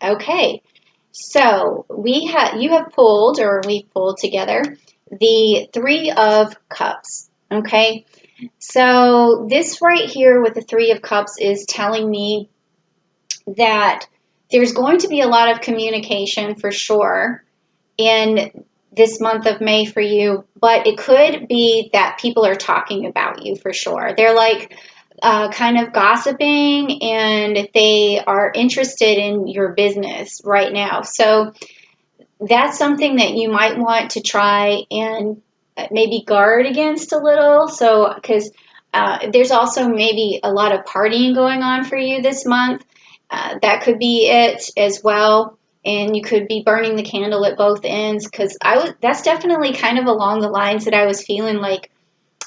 Okay. So you have pulled, or we've pulled together, the Three of Cups. Okay. So this right here with the Three of Cups is telling me that there's going to be a lot of communication for sure in this month of May for you, but it could be that people are talking about you for sure. They're like kind of gossiping, and they are interested in your business right now. So that's something that you might want to try and maybe guard against a little. So, because there's also maybe a lot of partying going on for you this month. That could be it as well. And you could be burning the candle at both ends, because that's definitely kind of along the lines that I was feeling like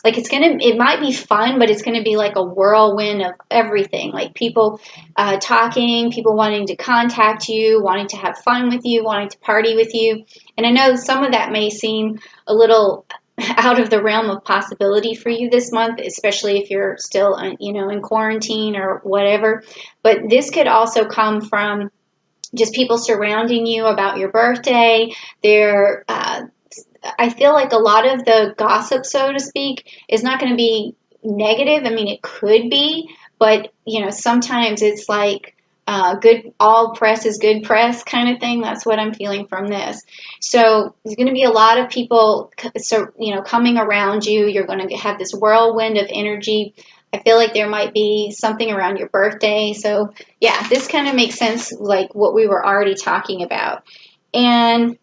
it might be fun, but it's gonna be like a whirlwind of everything. Like people talking, people wanting to contact you, wanting to have fun with you, wanting to party with you. And I know some of that may seem a little out of the realm of possibility for you this month, especially if you're still, in quarantine or whatever. But this could also come from just people surrounding you about your birthday. I feel like a lot of the gossip, so to speak, is not going to be negative. I mean, it could be, but sometimes it's like good, all press is good press kind of thing. That's what I'm feeling from this. So there's going to be a lot of people, coming around you. You're going to have this whirlwind of energy. I feel like there might be something around your birthday. So yeah, this kind of makes sense, like what we were already talking about. And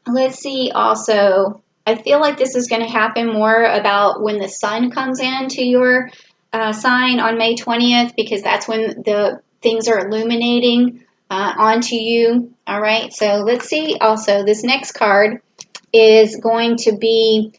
let's see also, I feel like this is going to happen more about when the sun comes into your sign on May 20th, because that's when the things are illuminating onto you. All right, so let's see also, this next card is going to be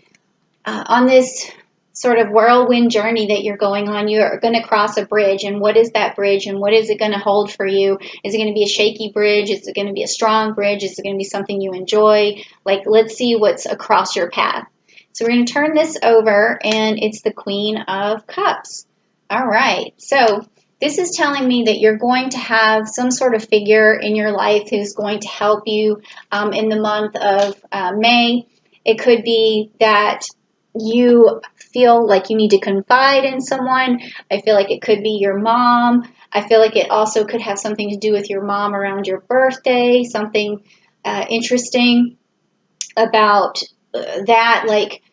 on this sort of whirlwind journey that you're going on. You're going to cross a bridge, and what is that bridge, and what is it going to hold for you? Is it going to be a shaky bridge? Is it going to be a strong bridge? Is it going to be something you enjoy? Like, let's see what's across your path. So we're going to turn this over, and it's the Queen of Cups. All right, so this is telling me that you're going to have some sort of figure in your life who's going to help you in the month of May. It could be that you feel like you need to confide in someone. I feel like it could be your mom. I feel like it also could have something to do with your mom around your birthday, something interesting about that. Like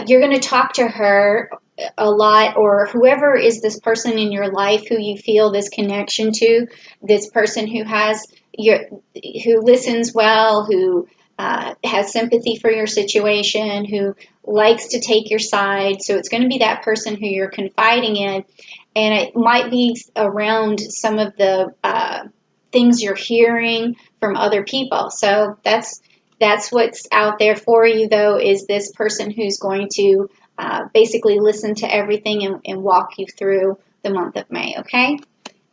you're going to talk to her a lot, or whoever is this person in your life who you feel this connection to, this person who listens well, who has sympathy for your situation, who likes to take your side. So it's going to be that person who you're confiding in, and it might be around some of the things you're hearing from other people. So that's what's out there for you, though, is this person who's going to basically listen to everything and walk you through the month of May, okay?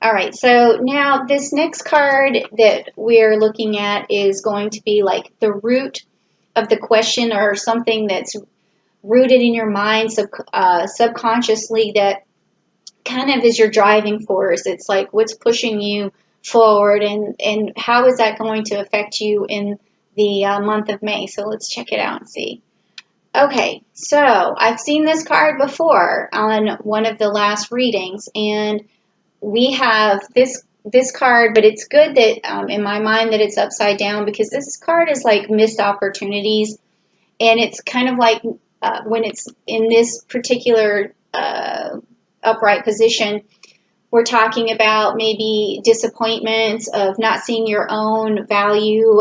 All right, so now this next card that we're looking at is going to be like the root of the question, or something that's rooted in your mind subconsciously, that kind of is your driving force. It's like what's pushing you forward, and how is that going to affect you in the month of May. So let's check it out and see. Okay, so I've seen this card before on one of the last readings, and we have this card, but it's good that in my mind that it's upside down, because this card is like missed opportunities, and it's kind of like when it's in this particular upright position, we're talking about maybe disappointments of not seeing your own value,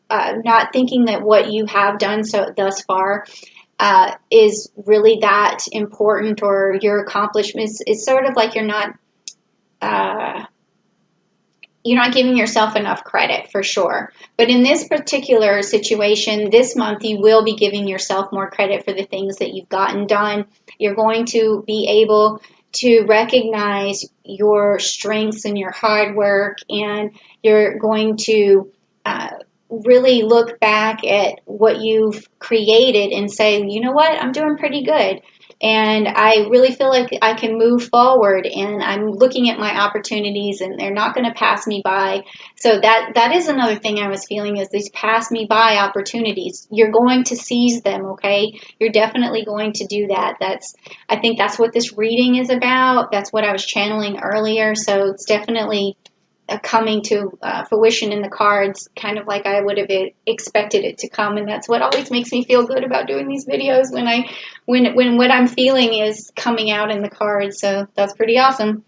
not thinking that what you have done thus far is really that important, or your accomplishments. It's sort of like you're not giving yourself enough credit, for sure. But in this particular situation, this month, you will be giving yourself more credit for the things that you've gotten done. You're going to be able to recognize your strengths and your hard work, and you're going to really look back at what you've created and say, you know what, I'm doing pretty good. and I really feel like I can move forward, and I'm looking at my opportunities, and they're not going to pass me by. So that is another thing I was feeling, is these pass me by opportunities. You're going to seize them, okay? You're definitely going to do that. I think that's what this reading is about. That's what I was channeling earlier. So it's definitely coming to fruition in the cards, kind of like I would have expected it to come. And that's what always makes me feel good about doing these videos, when what I'm feeling is coming out in the cards. So that's pretty awesome.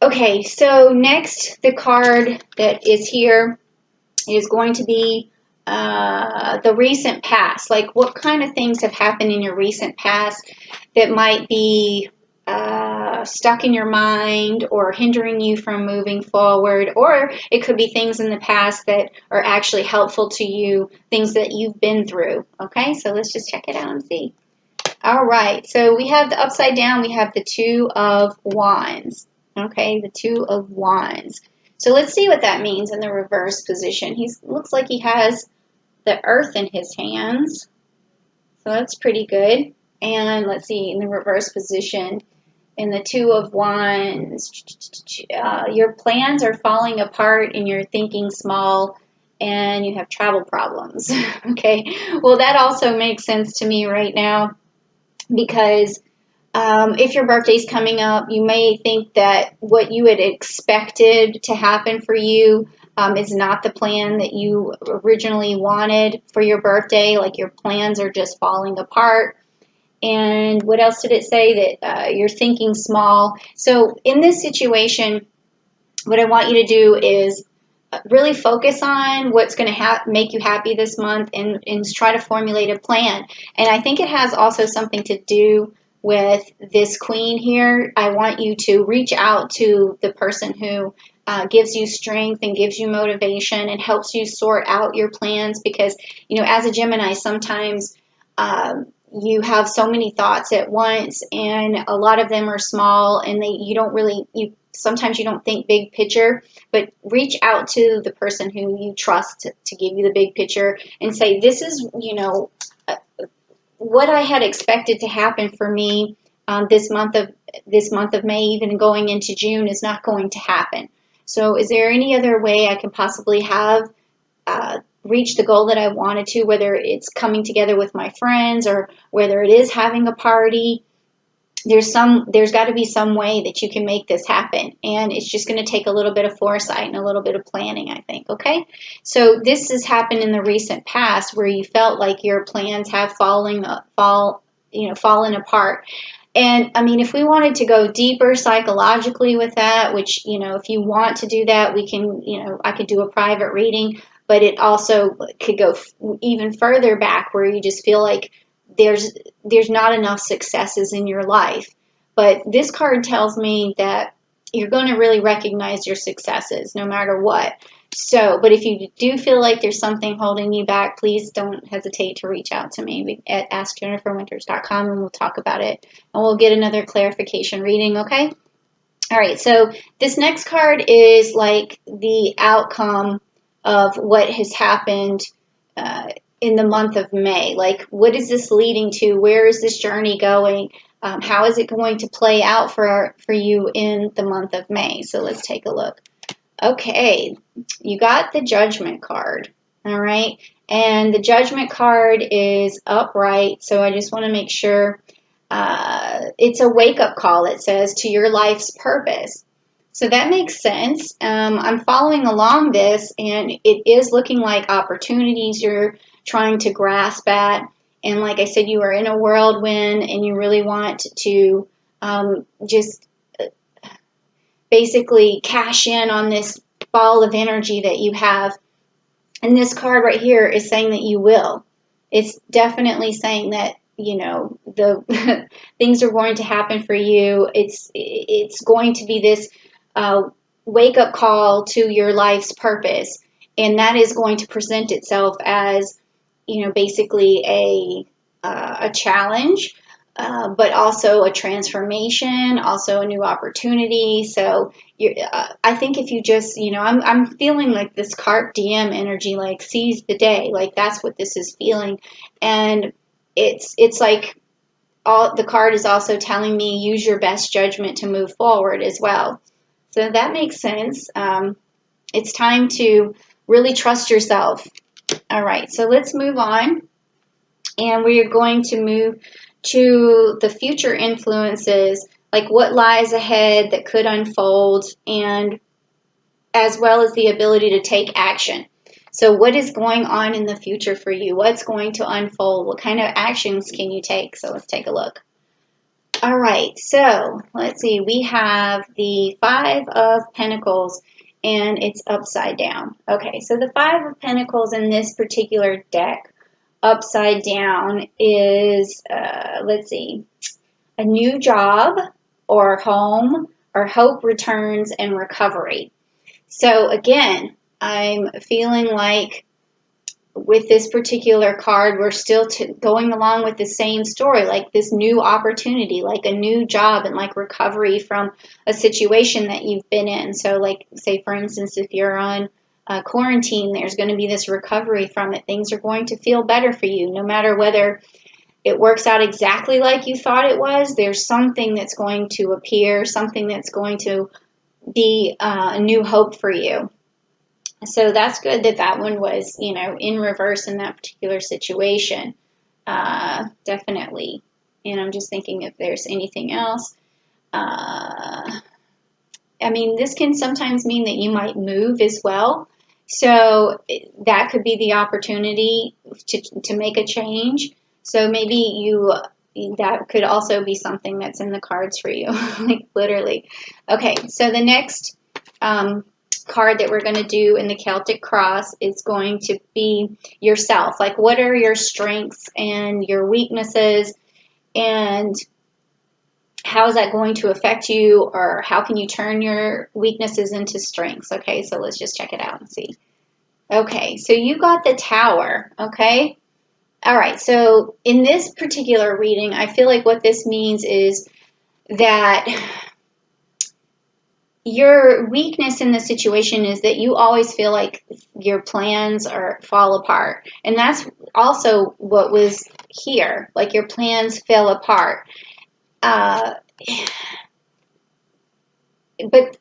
Okay, so next, the card that is here is going to be the recent past. Like, what kind of things have happened in your recent past that might be stuck in your mind or hindering you from moving forward, or it could be things in the past that are actually helpful to you, things that you've been through. Okay, so let's just check it out and see. All right, so we have the upside down, we have the Two of Wands. Okay, the Two of Wands. So let's see what that means in the reverse position. He looks like he has the Earth in his hands, so that's pretty good. And let's see, in the reverse position, in the Two of Wands, your plans are falling apart and you're thinking small, and you have travel problems. Okay, well, that also makes sense to me right now, because if your birthday's coming up, you may think that what you had expected to happen for you is not the plan that you originally wanted for your birthday. Like, your plans are just falling apart. And what else did it say? That you're thinking small. So in this situation, what I want you to do is really focus on what's going to make you happy this month, and try to formulate a plan. And I think it has also something to do with this Queen here. I want you to reach out to the person who gives you strength and gives you motivation and helps you sort out your plans, because, as a Gemini, sometimes you have so many thoughts at once, and a lot of them are small, and sometimes you don't think big picture. But reach out to the person who you trust to give you the big picture, and say, this is, what I had expected to happen for me this month of May, even going into June, is not going to happen. So is there any other way I can possibly have reach the goal that I wanted to, whether it's coming together with my friends or whether it is having a party? There's got to be some way that you can make this happen, and it's just going to take a little bit of foresight and a little bit of planning, I think. Okay, so this has happened in the recent past, where you felt like your plans have fallen apart. And I mean, if we wanted to go deeper psychologically with that, which, if you want to do that, we can, I could do a private reading, but it also could go even further back, where you just feel like there's not enough successes in your life. But this card tells me that you're going to really recognize your successes no matter what. So, but if you do feel like there's something holding you back, please don't hesitate to reach out to me at AskJenniferWinters.com, and we'll talk about it, and we'll get another clarification reading, okay? All right, so this next card is like the outcome of what has happened in the month of May. Like, what is this leading to? Where is this journey going? How is it going to play out for you in the month of May? So let's take a look. Okay, you got the Judgment card, all right? And the Judgment card is upright, so I just want to make sure it's a wake-up call, it says, to your life's purpose. So that makes sense. I'm following along this, and it is looking like opportunities you're trying to grasp at. And like I said, you are in a whirlwind, and you really want to just basically cash in on this ball of energy that you have. And this card right here is saying that you will. It's definitely saying that, the things are going to happen for you. It's going to be this wake-up call to your life's purpose. And that is going to present itself as, basically a challenge, but also a transformation, also a new opportunity. So I think if you just, I'm feeling like this carpe diem energy, like seize the day, like that's what this is feeling. And it's like the card is also telling me use your best judgment to move forward as well. So that makes sense. It's time to really trust yourself. All right, so let's move on. And we are going to move to the future influences, like what lies ahead that could unfold, and as well as the ability to take action. So what is going on in the future for you? What's going to unfold? What kind of actions can you take? So let's take a look. All right, so let's see. We have the Five of Pentacles, and it's upside down. Okay, so the Five of Pentacles in this particular deck, upside down, is, let's see, a new job or home or hope returns and recovery. So again, I'm feeling like with this particular card, we're still going along with the same story, like this new opportunity, like a new job and like recovery from a situation that you've been in. So like, say, for instance, if you're on quarantine, there's going to be this recovery from it. Things are going to feel better for you, no matter whether it works out exactly like you thought it was. There's something that's going to appear, something that's going to be a new hope for you. So that's good that that one was, in reverse in that particular situation. Definitely. And I'm just thinking if there's anything else. I mean, this can sometimes mean that you might move as well. So that could be the opportunity to make a change. So maybe that could also be something that's in the cards for you, like literally. Okay, so the next card that we're going to do in the Celtic Cross is going to be yourself. Like, what are your strengths and your weaknesses, and how is that going to affect you, or how can you turn your weaknesses into strengths? Okay, so let's just check it out and see. Okay, so you got the Tower, okay? All right, so in this particular reading, I feel like what this means is that your weakness in the situation is that you always feel like your plans fall apart. And that's also what was here, like your plans fell apart. But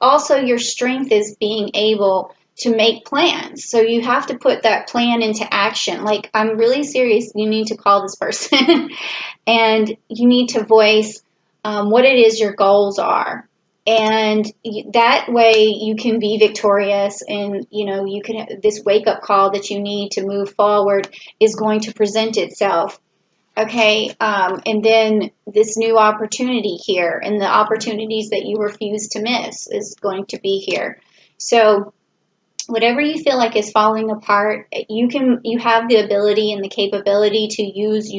also your strength is being able to make plans. So you have to put that plan into action. Like, I'm really serious. You need to call this person and you need to voice what it is your goals are. And that way you can be victorious, and, you can, this wake-up call that you need to move forward is going to present itself. Okay, and then this new opportunity here, and the opportunities that you refuse to miss is going to be here. So whatever you feel like is falling apart, you have the ability and the capability to use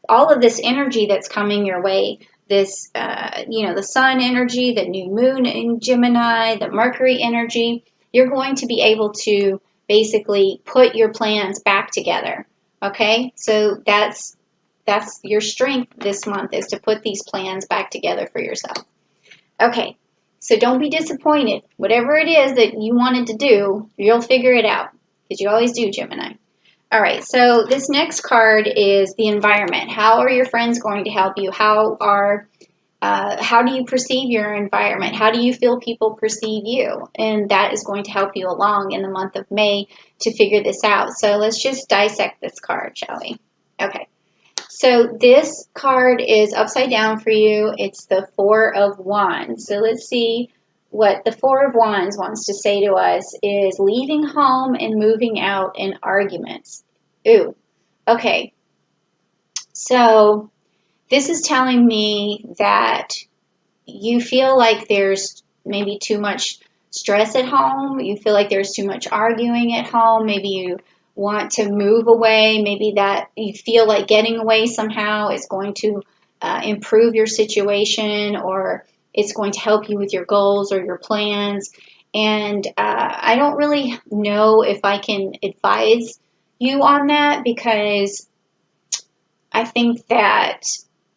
all of this energy that's coming your way. This, the sun energy, the new moon in Gemini, the Mercury energy. You're going to be able to basically put your plans back together. Okay, so that's your strength this month, is to put these plans back together for yourself. Okay, so don't be disappointed. Whatever it is that you wanted to do, you'll figure it out, because you always do, Gemini. All right, so this next card is the environment. How are your friends going to help you? How do you perceive your environment? How do you feel people perceive you? And that is going to help you along in the month of May to figure this out. So let's just dissect this card, shall we? Okay, so this card is upside down for you. It's the Four of Wands. So let's see what the Four of Wands wants to say to us is leaving home and moving out in arguments. Ooh, okay. So this is telling me that you feel like there's maybe too much stress at home. You feel like there's too much arguing at home. Maybe you want to move away. Maybe that you feel like getting away somehow is going to improve your situation, or it's going to help you with your goals or your plans. And I don't really know if I can advise you on that, because I think that,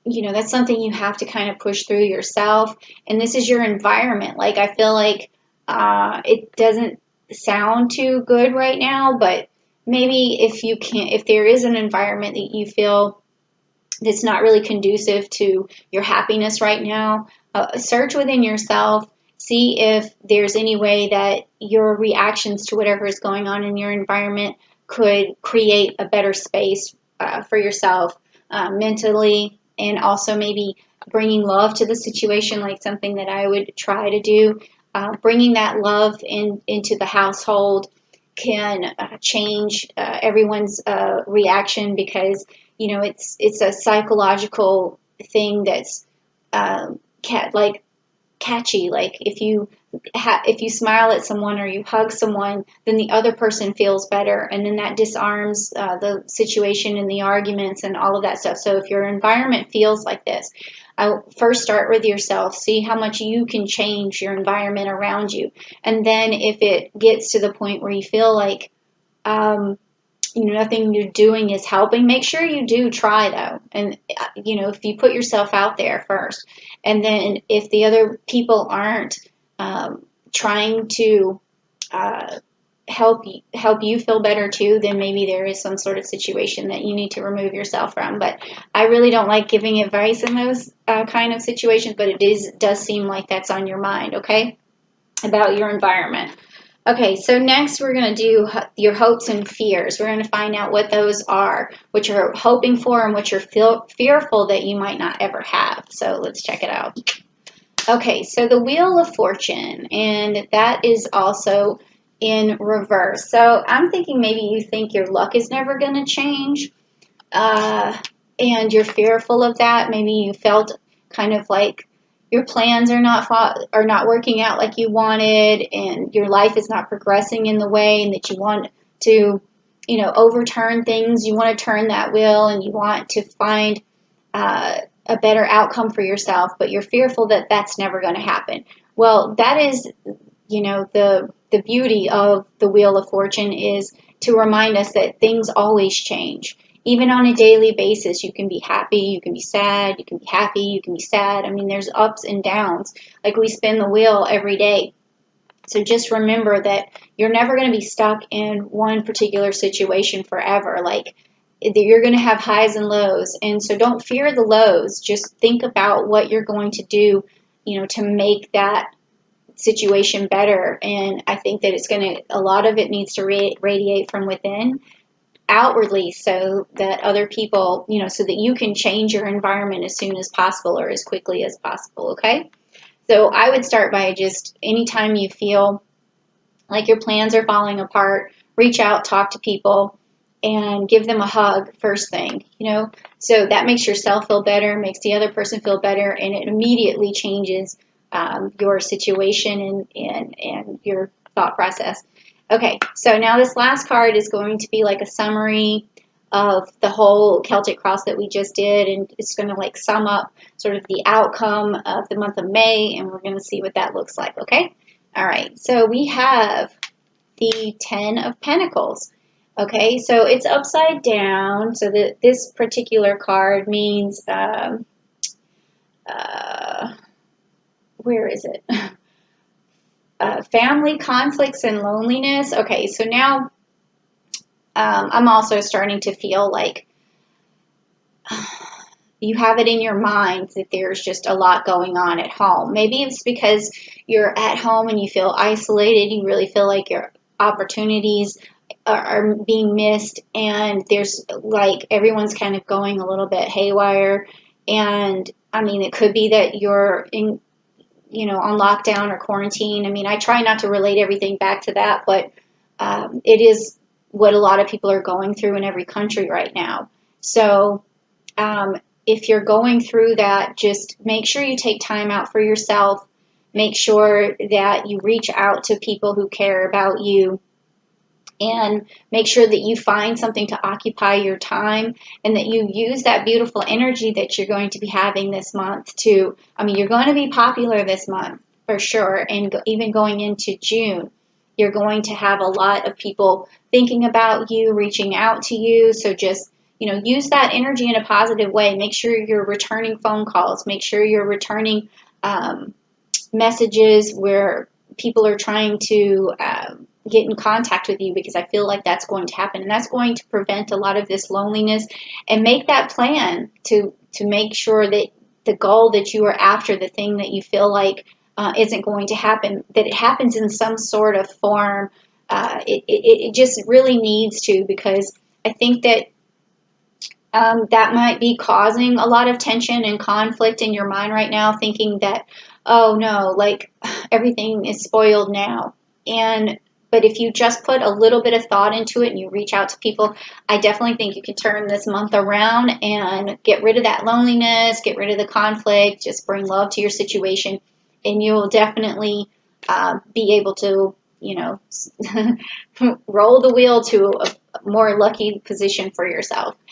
that's something you have to kind of push through yourself. And this is your environment. Like, I feel like it doesn't sound too good right now, but maybe if there is an environment that you feel that's not really conducive to your happiness right now, search within yourself. See if there's any way that your reactions to whatever is going on in your environment could create a better space for yourself mentally, and also maybe bringing love to the situation, like something that I would try to do. Bringing that love into the household can change everyone's reaction, because it's a psychological thing that's like catchy. Like if you smile at someone or you hug someone, then the other person feels better, and then that disarms the situation and the arguments and all of that stuff. So if your environment feels like this, first start with yourself. See how much you can change your environment around you, and then if it gets to the point where you feel like nothing you're doing is helping, make sure you do try though. And, if you put yourself out there first, and then if the other people aren't trying to help you feel better too, then maybe there is some sort of situation that you need to remove yourself from. But I really don't like giving advice in those kind of situations, but does seem like that's on your mind, okay, about your environment. Okay, so next we're going to do your hopes and fears. We're going to find out what those are, what you're hoping for and what you're fearful that you might not ever have. So let's check it out. Okay, so the Wheel of Fortune, and that is also in reverse. So I'm thinking maybe you think your luck is never going to change, and you're fearful of that. Maybe you felt kind of like your plans are not working out like you wanted, and your life is not progressing in the way and that you want to, overturn things. You want to turn that wheel, and you want to find a better outcome for yourself, but you're fearful that that's never going to happen. Well, that is, the beauty of the Wheel of Fortune is to remind us that things always change. Even on a daily basis, you can be happy, you can be sad, you can be happy, you can be sad. I mean, there's ups and downs. Like we spin the wheel every day. So just remember that you're never going to be stuck in one particular situation forever. Like you're going to have highs and lows. And so don't fear the lows. Just think about what you're going to do, to make that situation better. And I think that a lot of it needs to radiate from within outwardly, so that other people, so that you can change your environment as soon as possible or as quickly as possible, okay? So I would start by just anytime you feel like your plans are falling apart, reach out, talk to people, and give them a hug first thing, So that makes yourself feel better, makes the other person feel better, and it immediately changes your situation and your thought process. Okay, so now this last card is going to be like a summary of the whole Celtic cross that we just did, and it's going to like sum up sort of the outcome of the month of May, and we're going to see what that looks like, okay? All right, so we have the 10 of Pentacles. Okay, so it's upside down, so that this particular card means, where is it? Family conflicts and loneliness. Okay, so now I'm also starting to feel like you have it in your mind that there's just a lot going on at home. Maybe it's because you're at home and you feel isolated. You really feel like your opportunities are being missed, and there's like everyone's kind of going a little bit haywire. And I mean, it could be that you're on lockdown or quarantine. I mean, I try not to relate everything back to that, but it is what a lot of people are going through in every country right now. So if you're going through that, just make sure you take time out for yourself. Make sure that you reach out to people who care about you, and make sure that you find something to occupy your time, and that you use that beautiful energy that you're going to be having this month you're going to be popular this month for sure. And even going into June, you're going to have a lot of people thinking about you, reaching out to you. So just, use that energy in a positive way. Make sure you're returning phone calls. Make sure you're returning messages where people are trying to get in contact with you, because I feel like that's going to happen, and that's going to prevent a lot of this loneliness. And make that plan to make sure that the goal that you are after, the thing that you feel like isn't going to happen, that it happens in some sort of form. It just really needs to, because I think that that might be causing a lot of tension and conflict in your mind right now, thinking that, oh no, like everything is spoiled now. And but if you just put a little bit of thought into it and you reach out to people, I definitely think you can turn this month around and get rid of that loneliness, get rid of the conflict, just bring love to your situation, and you'll definitely be able to, roll the wheel to a more lucky position for yourself.